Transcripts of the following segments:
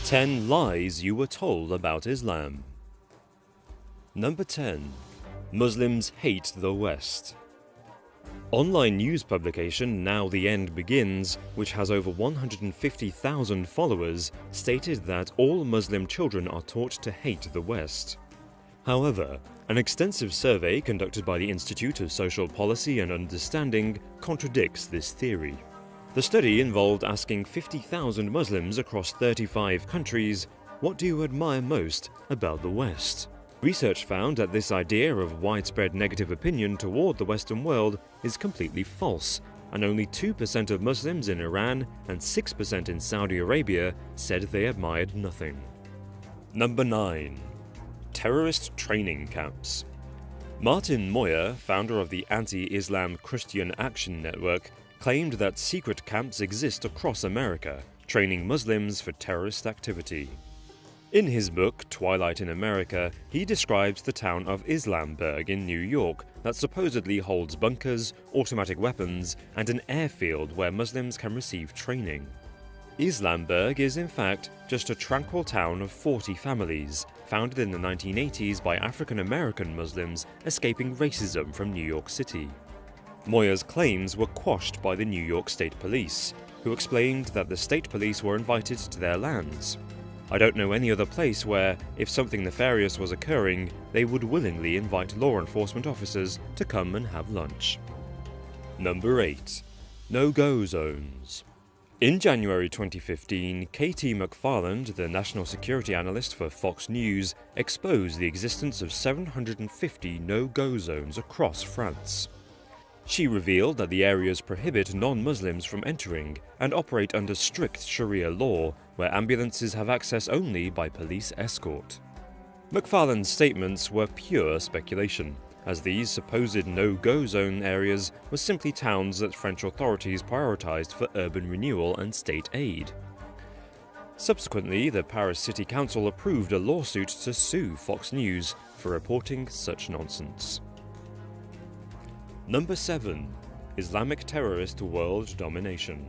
10 lies you were told about Islam. Number 10. Muslims hate the West. Online news publication Now the End Begins, which has over 150,000 followers, stated that all Muslim children are taught to hate the West. However, an extensive survey conducted by the Institute of Social Policy and Understanding contradicts this theory. The study involved asking 50,000 Muslims across 35 countries, "What do you admire most about the West?" Research found that this idea of widespread negative opinion toward the Western world is completely false, and only 2% of Muslims in Iran and 6% in Saudi Arabia said they admired nothing. Number 9. Terrorist training camps. Martin Moyer, founder of the Anti-Islam Christian Action Network, claimed that secret camps exist across America, training Muslims for terrorist activity. In his book, Twilight in America, he describes the town of Islamberg in New York that supposedly holds bunkers, automatic weapons, and an airfield where Muslims can receive training. Islamberg is in fact just a tranquil town of 40 families, founded in the 1980s by African American Muslims escaping racism from New York City. Moyer's claims were quashed by the New York State Police, who explained that the state police were invited to their lands. "I don't know any other place where, if something nefarious was occurring, they would willingly invite law enforcement officers to come and have lunch." Number 8. No-Go Zones. In January 2015, Katie McFarland, the national security analyst for Fox News, exposed the existence of 750 no-go zones across France. She revealed that the areas prohibit non-Muslims from entering and operate under strict Sharia law, where ambulances have access only by police escort. McFarland's statements were pure speculation, as these supposed no-go zone areas were simply towns that French authorities prioritized for urban renewal and state aid. Subsequently, the Paris City Council approved a lawsuit to sue Fox News for reporting such nonsense. Number 7. Islamic terrorist world domination.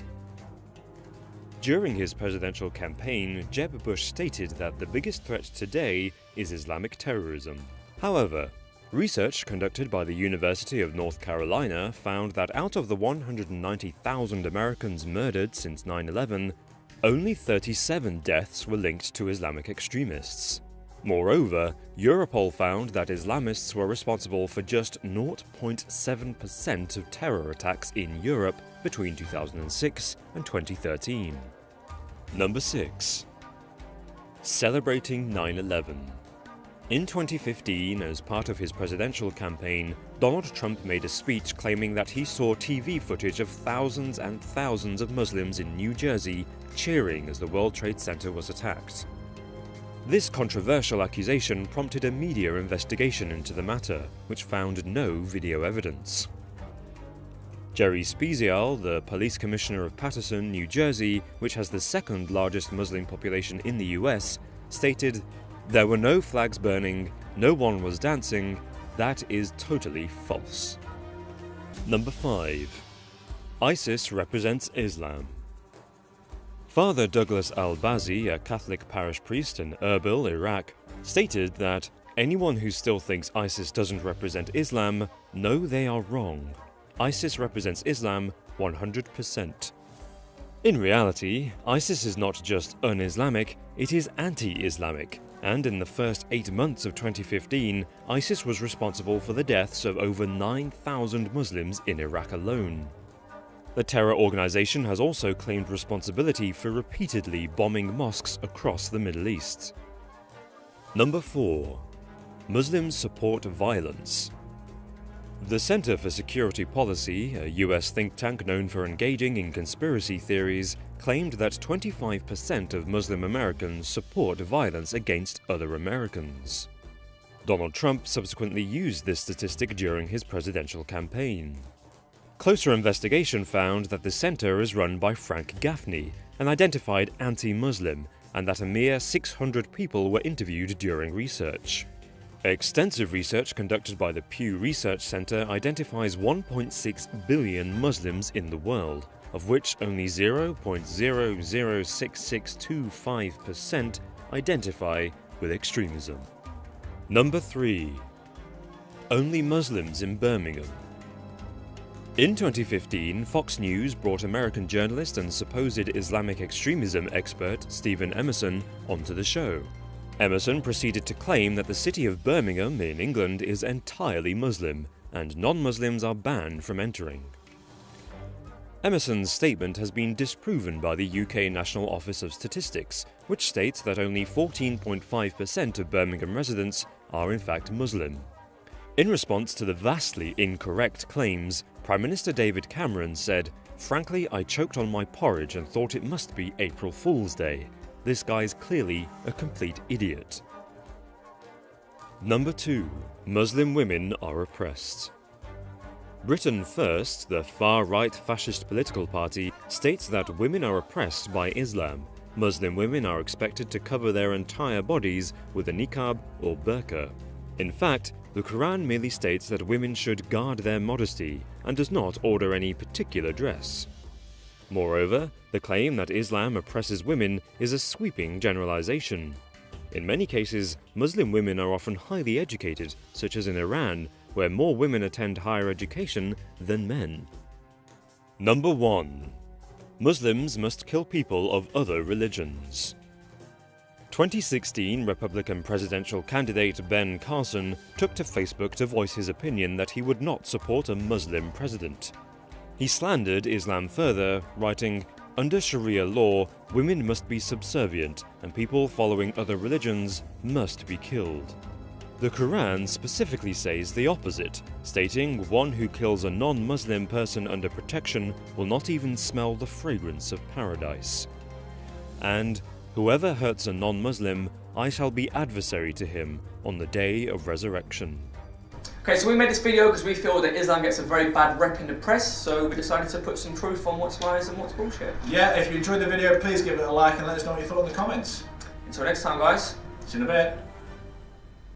During his presidential campaign, Jeb Bush stated that the biggest threat today is Islamic terrorism. However, research conducted by the University of North Carolina found that out of the 190,000 Americans murdered since 9/11, only 37 deaths were linked to Islamic extremists. Moreover, Europol found that Islamists were responsible for just 0.7% of terror attacks in Europe between 2006 and 2013. Number 6. Celebrating 9/11. In 2015, as part of his presidential campaign, Donald Trump made a speech claiming that he saw TV footage of thousands and thousands of Muslims in New Jersey cheering as the World Trade Center was attacked. This controversial accusation prompted a media investigation into the matter, which found no video evidence. Jerry Spezial, the police commissioner of Paterson, New Jersey, which has the second largest Muslim population in the US, stated, "There were no flags burning, no one was dancing. That is totally false." Number 5. ISIS represents Islam. Father Douglas al-Bazi, a Catholic parish priest in Erbil, Iraq, stated that anyone who still thinks ISIS doesn't represent Islam, no, they are wrong. ISIS represents Islam 100%. In reality, ISIS is not just un-Islamic, it is anti-Islamic, and in the first 8 months of 2015, ISIS was responsible for the deaths of over 9,000 Muslims in Iraq alone. The terror organization has also claimed responsibility for repeatedly bombing mosques across the Middle East. Number 4. Muslims support violence. The Center for Security Policy, a US think tank known for engaging in conspiracy theories, claimed that 25% of Muslim Americans support violence against other Americans. Donald Trump subsequently used this statistic during his presidential campaign. Closer investigation found that the center is run by Frank Gaffney, an identified anti-Muslim, and that a mere 600 people were interviewed during research. Extensive research conducted by the Pew Research Center identifies 1.6 billion Muslims in the world, of which only 0.006625% identify with extremism. Number 3. Only Muslims in Birmingham. In 2015, Fox News brought American journalist and supposed Islamic extremism expert Stephen Emerson onto the show. Emerson proceeded to claim that the city of Birmingham in England is entirely Muslim, and non-Muslims are banned from entering. Emerson's statement has been disproven by the UK National Office of Statistics, which states that only 14.5% of Birmingham residents are in fact Muslim. In response to the vastly incorrect claims, Prime Minister David Cameron said, "Frankly, I choked on my porridge and thought it must be April Fool's Day. This guy's clearly a complete idiot." Number 2. Muslim women are oppressed. Britain First, the far-right fascist political party, states that women are oppressed by Islam. Muslim women are expected to cover their entire bodies with a niqab or burqa. In fact, the Quran merely states that women should guard their modesty and does not order any particular dress. Moreover, the claim that Islam oppresses women is a sweeping generalization. In many cases, Muslim women are often highly educated, such as in Iran, where more women attend higher education than men. Number 1. Muslims must kill people of other religions. 2016 Republican presidential candidate Ben Carson took to Facebook to voice his opinion that he would not support a Muslim president. He slandered Islam further, writing, "Under Sharia law, women must be subservient and people following other religions must be killed." The Quran specifically says the opposite, stating one who kills a non-Muslim person under protection will not even smell the fragrance of paradise. And, "Whoever hurts a non-Muslim, I shall be adversary to him on the day of resurrection." Okay, so we made this video because we feel that Islam gets a very bad rep in the press, so we decided to put some truth on what's lies and what's bullshit. Yeah, if you enjoyed the video, please give it a like and let us know what you thought in the comments. Until next time, guys. See you in a bit.